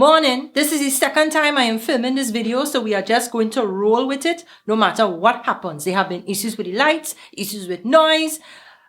Morning, this is the second time I am filming this video, so we are just going to roll with it no matter what happens. There have been issues with the lights, issues with noise,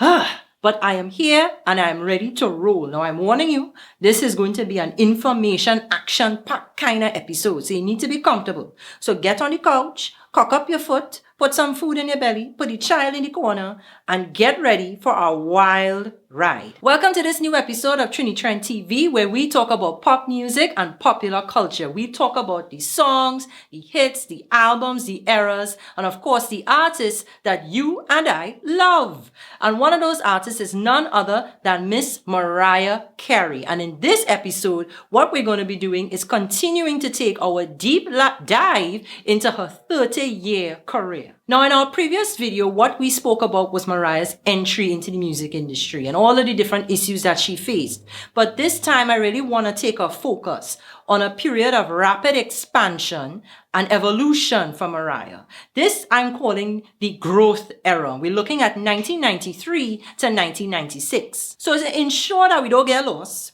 but I am here and I am ready to roll. Now I'm warning you, this is going to be an information action-packed kind of episode, so you need to be comfortable. So get on the couch, cock up your foot, put some food in your belly, put the child in the corner, and get ready for our wild ride. Welcome to this new episode of Trini Trent TV, where we talk about pop music and popular culture. We talk about the songs, the hits, the albums, the eras, and of course the artists that you and I love. And one of those artists is none other than Miss Mariah Carey. And in this episode, what we're going to be doing is continuing to take our deep dive into her 30-year career. Now, in our previous video, what we spoke about was Mariah's entry into the music industry and all of the different issues that she faced. But this time, I really want to take a focus on a period of rapid expansion and evolution for Mariah. This I'm calling the growth era. We're looking at 1993 to 1996. So to ensure that we don't get lost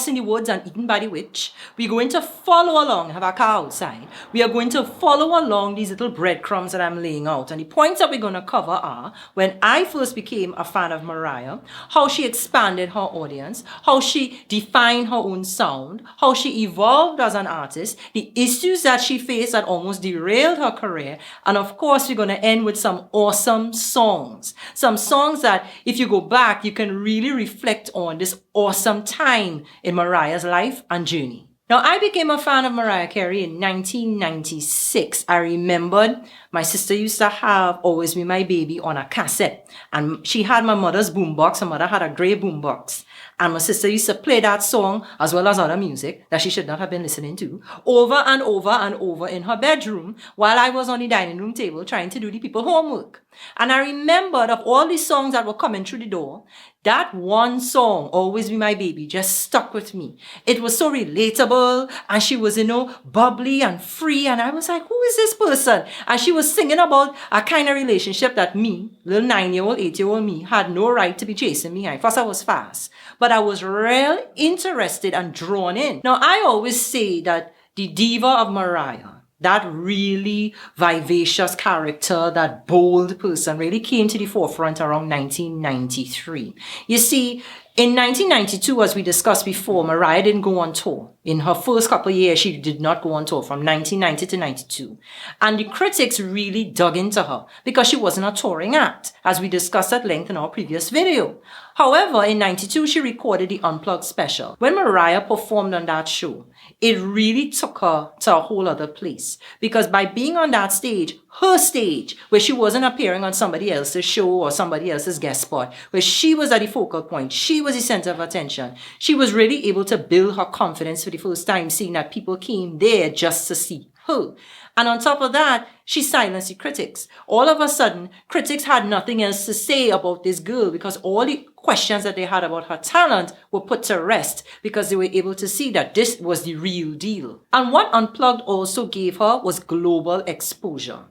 in the woods and eaten by the witch, we're going to follow along, have our car outside. We are going to follow along these little breadcrumbs that I'm laying out. And the points that we're going to cover are when I first became a fan of Mariah, how she expanded her audience, how she defined her own sound, how she evolved as an artist, the issues that she faced that almost derailed her career, and of course we're going to end with some awesome songs. Some songs that if you go back, you can really reflect on this awesome time in Mariah's life and journey. Now, I became a fan of Mariah Carey in 1996. I remembered my sister used to have Always Be My Baby on a cassette. And she had my mother's boombox. Her mother had a gray boombox. And my sister used to play that song as well as other music that she should not have been listening to over and over and over in her bedroom while I was on the dining room table trying to do the people homework. And I remembered of all the songs that were coming through the door, that one song, Always Be My Baby, just stuck with me. It was so relatable and she was, bubbly and free. And I was like, who is this person? And she was singing about a kind of relationship that me, little 9-year-old, 8-year-old me, had no right to be chasing behind. First, I was fast, but I was real interested and drawn in. Now, I always say that the diva of Mariah, that really vivacious character, that bold person really came to the forefront around 1993. You see, in 1992, as we discussed before, Mariah didn't go on tour. In her first couple of years, she did not go on tour from 1990 to 92. And the critics really dug into her because she wasn't a touring act, as we discussed at length in our previous video. However, in 92, she recorded the Unplugged special. When Mariah performed on that show, it really took her to a whole other place. Because by being on that stage, her stage, where she wasn't appearing on somebody else's show or somebody else's guest spot, where she was at the focal point, she was the center of attention, she was really able to build her confidence for the first time, seeing that people came there just to see her. And on top of that, she silenced the critics. All of a sudden, critics had nothing else to say about this girl because all the questions that they had about her talent were put to rest because they were able to see that this was the real deal. And what Unplugged also gave her was global exposure.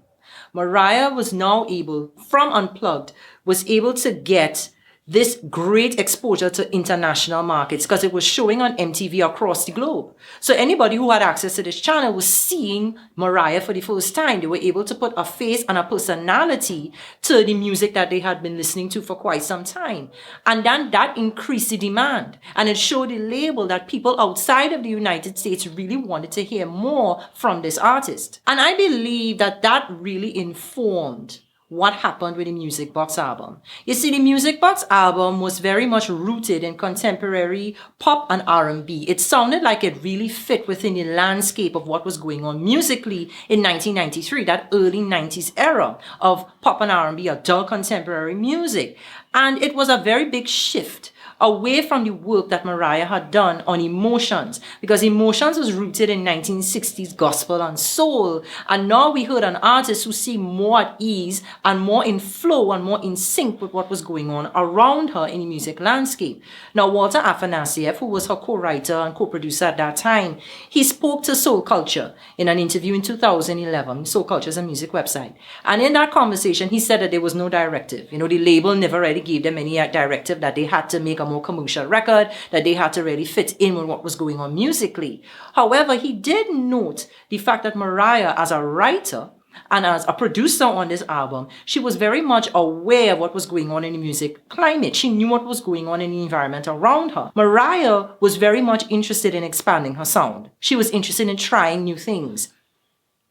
Mariah was now able, from Unplugged, was able to get this great exposure to international markets because it was showing on MTV across the globe. So anybody who had access to this channel was seeing Mariah for the first time. They were able to put a face and a personality to the music that they had been listening to for quite some time. And then that increased the demand. And it showed the label that people outside of the United States really wanted to hear more from this artist. And I believe that that really informed what happened with the Music Box album. You see, the Music Box album was very much rooted in contemporary pop and R&B. It sounded like it really fit within the landscape of what was going on musically in 1993, that early 90s era of pop and R&B, adult contemporary music. And it was a very big shift away from the work that Mariah had done on Emotions, because Emotions was rooted in 1960s gospel and soul. And now we heard an artist who seemed more at ease and more in flow and more in sync with what was going on around her in the music landscape. Now, Walter Afanasieff, who was her co-writer and co-producer at that time, he spoke to Soul Culture in an interview in 2011. Soul Culture is a music website. And in that conversation, he said that there was no directive. The label never really gave them any directive that they had to make a more commercial record, that they had to really fit in with what was going on musically. However, he did note the fact that Mariah, as a writer and as a producer on this album, she was very much aware of what was going on in the music climate. She knew what was going on in the environment around her. Mariah was very much interested in expanding her sound. She was interested in trying new things.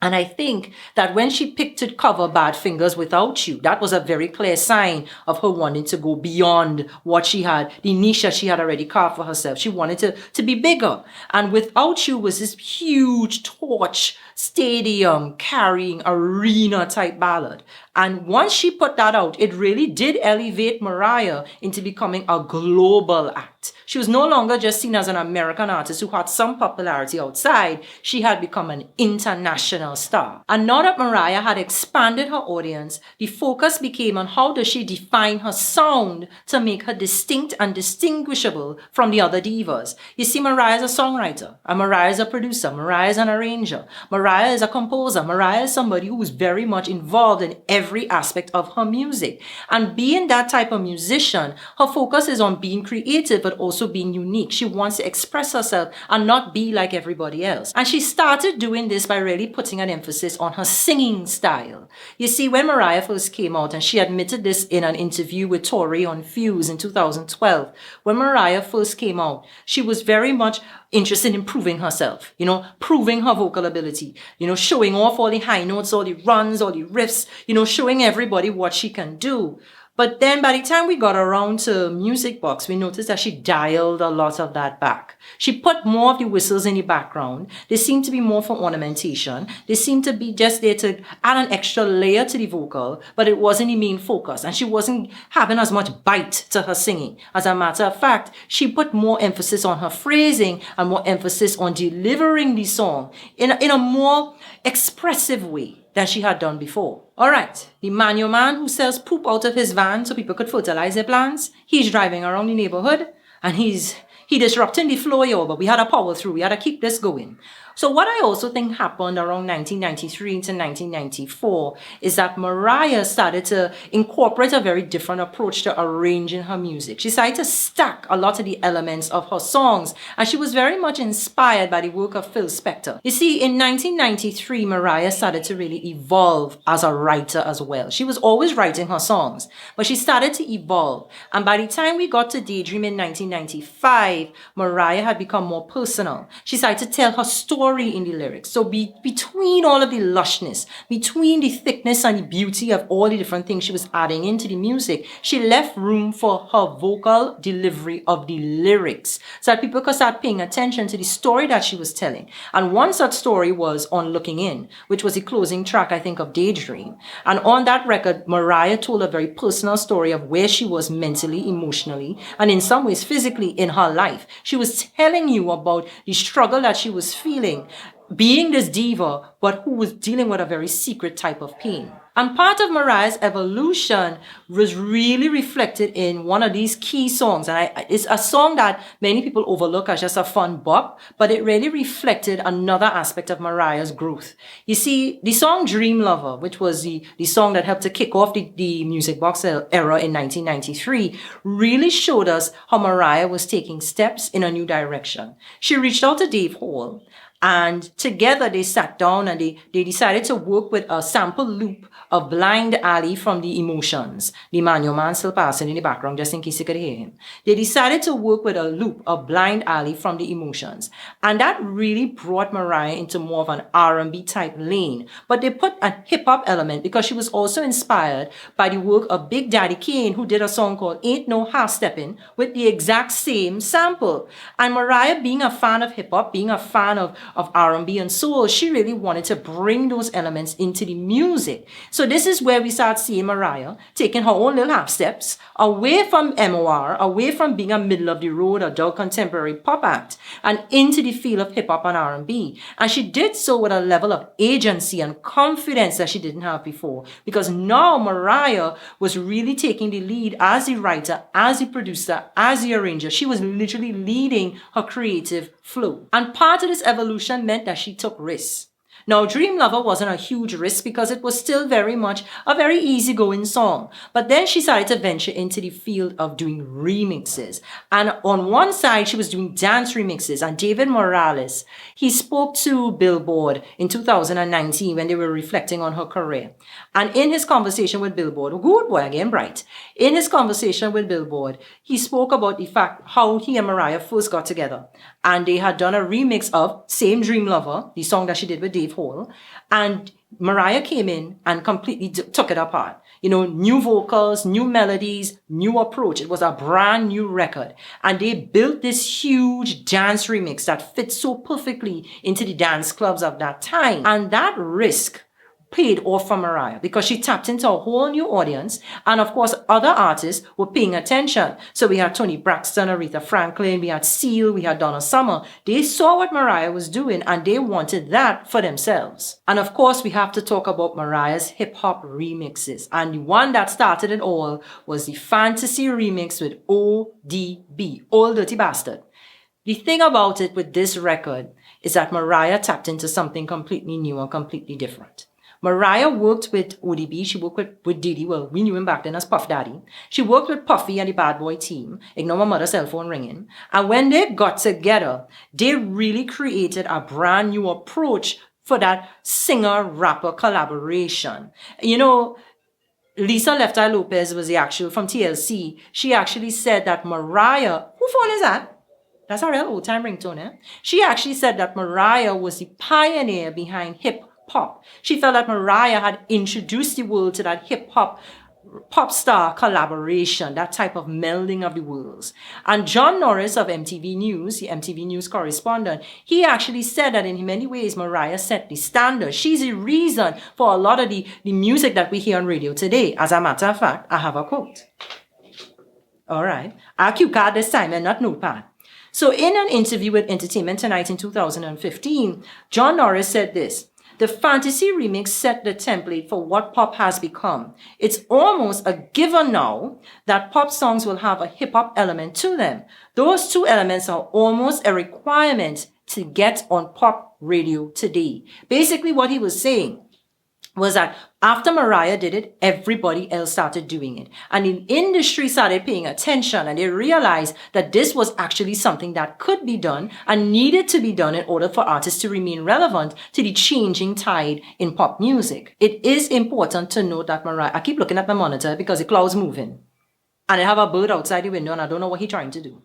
And I think that when she picked to cover Bad Fingers Without You, that was a very clear sign of her wanting to go beyond what she had, the niche that she had already carved for herself. She wanted to be bigger. And Without You was this huge torch, stadium carrying arena type ballad. And once she put that out, it really did elevate Mariah into becoming a global act. She was no longer just seen as an American artist who had some popularity outside. She had become an international star. And now that Mariah had expanded her audience, the focus became on how does she define her sound to make her distinct and distinguishable from the other divas. You see, Mariah is a songwriter, and Mariah is a producer, Mariah is an arranger, Mariah is a composer, Mariah is somebody who is very much involved in every aspect of her music. And being that type of musician, her focus is on being creative but also being unique. She wants to express herself and not be like everybody else. And she started doing this by really putting an emphasis on her singing style. You see, when Mariah first came out, and she admitted this in an interview with Tori on Fuse in 2012, when Mariah first came out, she was very much interested in proving herself, proving her vocal ability, showing off all the high notes, all the runs, all the riffs, showing everybody what she can do. But then by the time we got around to Music Box, we noticed that she dialed a lot of that back. She put more of the whistles in the background. They seemed to be more for ornamentation. They seemed to be just there to add an extra layer to the vocal, but it wasn't the main focus. And she wasn't having as much bite to her singing. As a matter of fact, she put more emphasis on her phrasing and more emphasis on delivering the song in a more expressive way than she had done before. All right, the manual man who sells poop out of his van so people could fertilize their plants, he's driving around the neighborhood and he disrupting the flow, but we had to power through. We had to keep this going. So what I also think happened around 1993 to 1994 is that Mariah started to incorporate a very different approach to arranging her music. She started to stack a lot of the elements of her songs, and she was very much inspired by the work of Phil Spector. You see, in 1993, Mariah started to really evolve as a writer as well. She was always writing her songs, but she started to evolve. And by the time we got to Daydream in 1995, Mariah had become more personal. She started to tell her story in the lyrics. So between all of the lushness, between the thickness and the beauty of all the different things she was adding into the music, she left room for her vocal delivery of the lyrics so that people could start paying attention to the story that she was telling. And one such story was on Looking In, which was the closing track, I think, of Daydream. And on that record, Mariah told a very personal story of where she was mentally, emotionally, and in some ways physically in her life. She was telling you about the struggle that she was feeling, being this diva, but who was dealing with a very secret type of pain. And part of Mariah's evolution was really reflected in one of these key songs. And it's a song that many people overlook as just a fun bop, but it really reflected another aspect of Mariah's growth. You see, the song Dream Lover, which was the song that helped to kick off the Music Box era in 1993, really showed us how Mariah was taking steps in a new direction. She reached out to Dave Hall, and together they sat down and they decided to work with a sample loop of Blind Alley from The Emotions. The manual man still passing in the background just in case you could hear him. They decided to work with a loop of Blind Alley from The Emotions. And that really brought Mariah into more of an R&B type lane. But they put a hip hop element because she was also inspired by the work of Big Daddy Kane, who did a song called Ain't No Half Steppin' with the exact same sample. And Mariah, being a fan of hip hop, being a fan of R&B and soul, she really wanted to bring those elements into the music. So this is where we start seeing Mariah taking her own little half steps away from MOR, away from being a middle of the road adult contemporary pop act, and into the field of hip hop and R&B. And she did so with a level of agency and confidence that she didn't have before, because now Mariah was really taking the lead as the writer, as the producer, as the arranger. She was literally leading her creative flow. And part of this evolution meant that she took risks. Now, Dream Lover wasn't a huge risk because it was still very much a very easygoing song. But then she started to venture into the field of doing remixes. And on one side, she was doing dance remixes. And David Morales, he spoke to Billboard in 2019 when they were reflecting on her career. And in his conversation with Billboard, good boy again, bright. In his conversation with Billboard, he spoke about the fact how he and Mariah first got together. And they had done a remix of Same Dream Lover, the song that she did with Dave Hall. And Mariah came in and completely took it apart. You know, new vocals, new melodies, new approach. It was a brand new record. And they built this huge dance remix that fits so perfectly into the dance clubs of that time. And that risk paid off for Mariah because she tapped into a whole new audience. And of course, other artists were paying attention. So we had Toni Braxton, Aretha Franklin, we had Seal, we had Donna Summer. They saw what Mariah was doing and they wanted that for themselves. And of course, we have to talk about Mariah's hip hop remixes. And the one that started it all was the Fantasy remix with ODB, Old Dirty Bastard. The thing about it with this record is that Mariah tapped into something completely new and completely different. Mariah worked with ODB. She worked with Diddy. Well, we knew him back then as Puff Daddy. She worked with Puffy and the Bad Boy team. Ignore my mother's cell phone ringing. And when they got together, they really created a brand new approach for that singer-rapper collaboration. You know, Lisa Left Eye Lopez was the actual, from TLC. She actually said that Mariah, who phone is that? That's a real old-time ringtone, eh? She actually said that Mariah was the pioneer behind hip pop. She felt that Mariah had introduced the world to that hip-hop pop star collaboration, that type of melding of the worlds. And John Norris of MTV News, the MTV News correspondent, he actually said that in many ways Mariah set the standard. She's the reason for a lot of the music that we hear on radio today. As a matter of fact, I have a quote. All right. I'll cue card this time and not notepad. So in an interview with Entertainment Tonight in 2015, John Norris said this: "The Fantasy remix set the template for what pop has become. It's almost a given now that pop songs will have a hip-hop element to them. Those two elements are almost a requirement to get on pop radio today." Basically, what he was saying was that after Mariah did it, everybody else started doing it. And the industry started paying attention and they realized that this was actually something that could be done and needed to be done in order for artists to remain relevant to the changing tide in pop music. It is important to note that Mariah, I keep looking at my monitor because the cloud's moving. And I have a bird outside the window and I don't know what he's trying to do.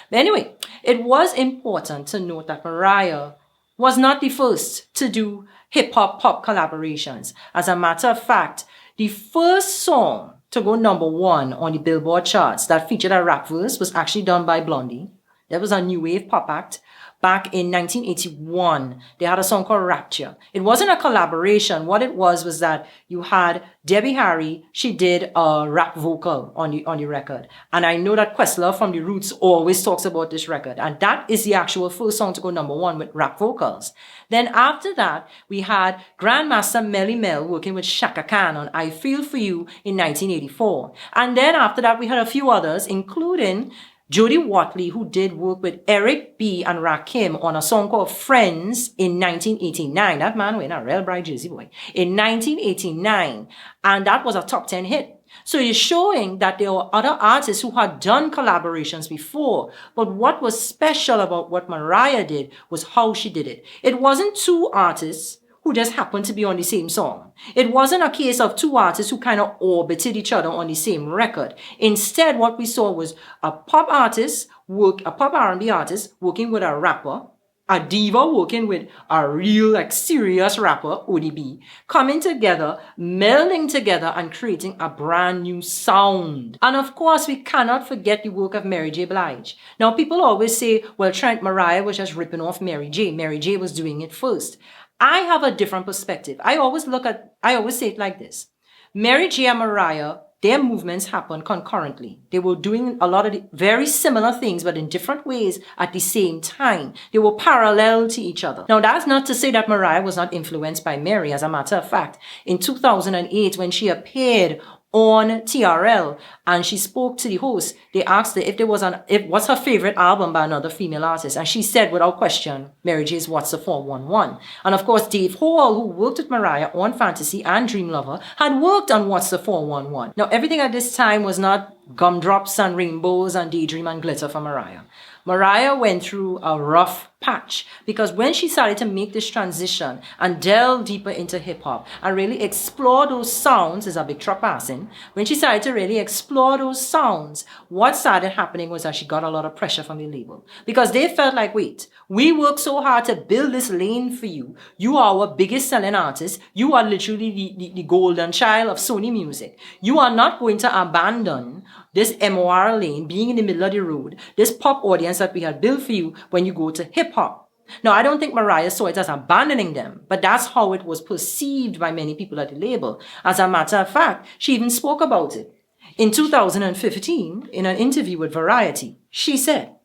But anyway, it was important to note that Mariah was not the first to do hip-hop pop collaborations. As a matter of fact, the first song to go #1 on the Billboard charts that featured a rap verse was actually done by Blondie. That was a new wave pop act. Back in 1981, they had a song called Rapture. It wasn't a collaboration. What it was that you had Debbie Harry. She did a rap vocal on the record. And I know that Questlove from The Roots always talks about this record. And that is the actual first song to go #1 with rap vocals. Then after that, we had Grandmaster Melly Mel working with Shaka Khan on I Feel For You in 1984. And then after that, we had a few others, including Jody Watley, who did work with Eric B. and Rakim on a song called Friends in 1989. That man went a real bright Jersey boy. In 1989. And that was a top 10 hit. So it's showing that there were other artists who had done collaborations before. But what was special about what Mariah did was how she did it. It wasn't two artists who just happened to be on the same song. It wasn't a case of two artists who kind of orbited each other on the same record. Instead, what we saw was a pop R&B artist working with a rapper, a diva working with a real, serious rapper, ODB, coming together, melding together, and creating a brand new sound. And of course, we cannot forget the work of Mary J. Blige. Now, people always say, well, Trent, Mariah was just ripping off Mary J. Mary J. was doing it first. I have a different perspective. I always say it like this. Mary J. and Mariah, their movements happened concurrently. They were doing a lot of very similar things, but in different ways at the same time. They were parallel to each other. Now, that's not to say that Mariah was not influenced by Mary. As a matter of fact, in 2008, when she appeared on TRL, and she spoke to the host. They asked her if what's her favorite album by another female artist, and she said without question, Mary J's What's the 411. And of course, Dave Hall, who worked with Mariah on Fantasy and Dream Lover, had worked on What's the 411. Now, everything at this time was not gumdrops and rainbows and daydream and glitter for Mariah. Mariah went through a rough patch because when she started to make this transition and delve deeper into hip-hop and really explore those sounds, there's a big truck passing, when she started to really explore those sounds, what started happening was that she got a lot of pressure from the label because they felt like, wait, we worked so hard to build this lane for you. You are our biggest selling artist. You are literally the golden child of Sony music. You are not going to abandon this MOR lane, being in the middle of the road, this pop audience that we had built for you when you go to hip-hop. Now, I don't think Mariah saw it as abandoning them, but that's how it was perceived by many people at the label. As a matter of fact, she even spoke about it. In 2015, in an interview with Variety, she said,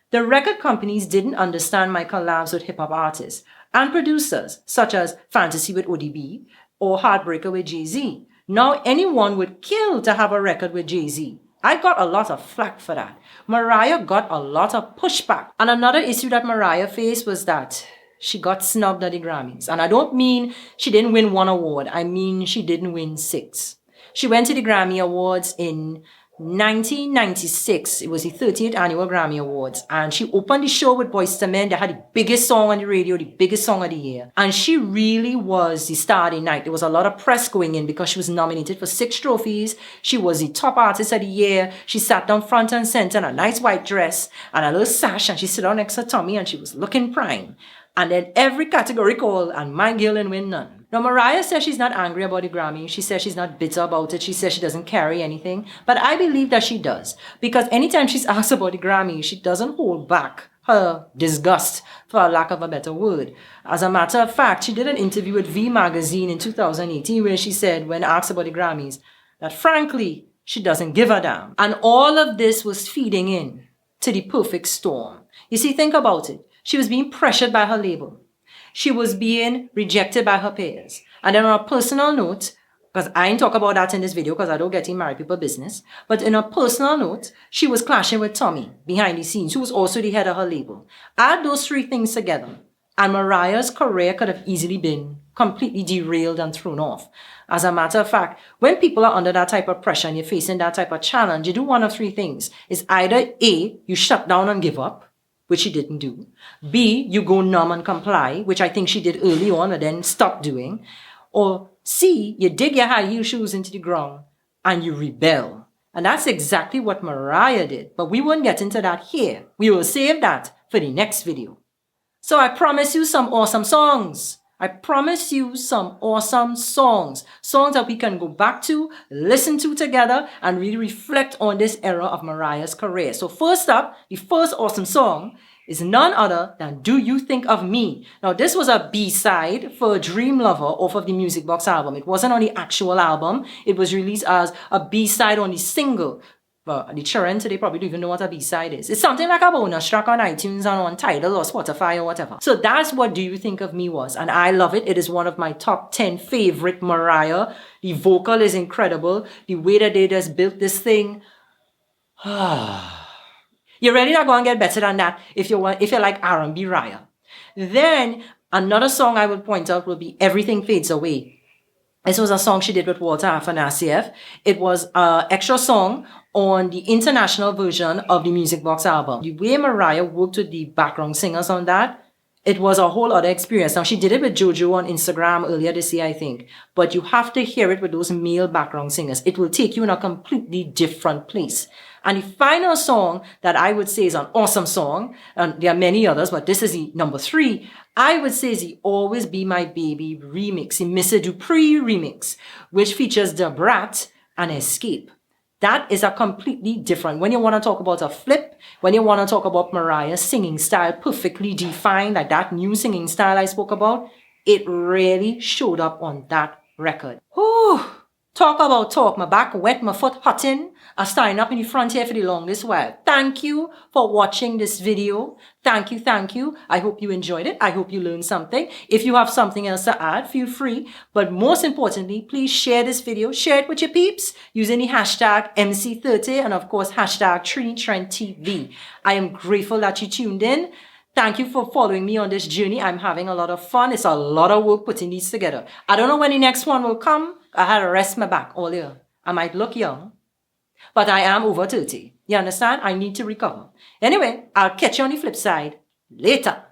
"The record companies didn't understand my collabs with hip-hop artists and producers, such as Fantasy with ODB or Heartbreaker with Jay-Z. Now anyone would kill to have a record with Jay-Z. I got a lot of flack for that. Mariah got a lot of pushback." And another issue that Mariah faced was that she got snubbed at the Grammys. And I don't mean she didn't win one award. I mean she didn't win 6. She went to the Grammy Awards in 1996. It was the 30th annual Grammy Awards. And she opened the show with Boyz II Men. They had the biggest song on the radio, the biggest song of the year. And she really was the star of the night. There was a lot of press going in because she was nominated for 6 trophies. She was the top artist of the year. She sat down front and center in a nice white dress and a little sash. And she sat down next to Tommy and she was looking prime. And then every category called and my girl didn't win none. Now, Mariah says she's not angry about the Grammy. She says she's not bitter about it. She says she doesn't carry anything. But I believe that she does. Because anytime she's asked about the Grammy, she doesn't hold back her disgust, for a lack of a better word. As a matter of fact, she did an interview with V Magazine in 2018 where she said, when asked about the Grammys, that frankly, she doesn't give a damn. And all of this was feeding in to the perfect storm. You see, think about it. She was being pressured by her label. She was being rejected by her peers. And then on a personal note, because I ain't talk about that in this video because I don't get in married people business, but in a personal note, she was clashing with Tommy behind the scenes, who was also the head of her label. Add those 3 things together, and Mariah's career could have easily been completely derailed and thrown off. As a matter of fact, when people are under that type of pressure and you're facing that type of challenge, you do one of 3 things. It's either A, you shut down and give up, which she didn't do. B, you go numb and comply, which I think she did early on and then stopped doing. Or C, you dig your high heel shoes into the ground and you rebel. And that's exactly what Mariah did. But we won't get into that here. We will save that for the next video. So I promise you some awesome songs. I promise you some awesome songs. Songs that we can go back to, listen to together, and really reflect on this era of Mariah's career. So first up, the first awesome song is none other than Do You Think of Me? Now, this was a B-side for Dream Lover off of the Music Box album. It wasn't on the actual album. It was released as a B-side on the single. But the children today probably don't even know what a B-side is. It's something like a bonus track on iTunes and on Tidal or Spotify or whatever. So that's what Do You Think of Me was. And I love it. It is one of my top 10 favorite Mariah. The vocal is incredible. The way that they just built this thing. You're ready to go and get better than that if you like R&B Raya. Then another song I would point out will be Everything Fades Away. This was a song she did with Walter Afanasieff. It was an extra song on the international version of the Music Box album. The way Mariah worked with the background singers on that, it was a whole other experience. Now, she did it with JoJo on Instagram earlier this year, I think. But you have to hear it with those male background singers. It will take you in a completely different place. And the final song that I would say is an awesome song, and there are many others, but this is the number 3, I would say is the Always Be My Baby remix, the Mr. Dupree remix, which features Da Brat and Escape. That is a completely different, when you want to talk about a flip, when you want to talk about Mariah's singing style perfectly defined, like that new singing style I spoke about, it really showed up on that record. Whew. Talk about talk. My back wet, my foot hotting. I'm standing up in the front here for the longest while. Thank you for watching this video. Thank you, thank you. I hope you enjoyed it. I hope you learned something. If you have something else to add, feel free. But most importantly, please share this video. Share it with your peeps using the hashtag MC30 and of course hashtag Trini Trent TV. I am grateful that you tuned in. Thank you for following me on this journey. I'm having a lot of fun. It's a lot of work putting these together. I don't know when the next one will come. I had to rest my back all year. I might look young, but I am over 30. You understand? I need to recover. Anyway, I'll catch you on the flip side later.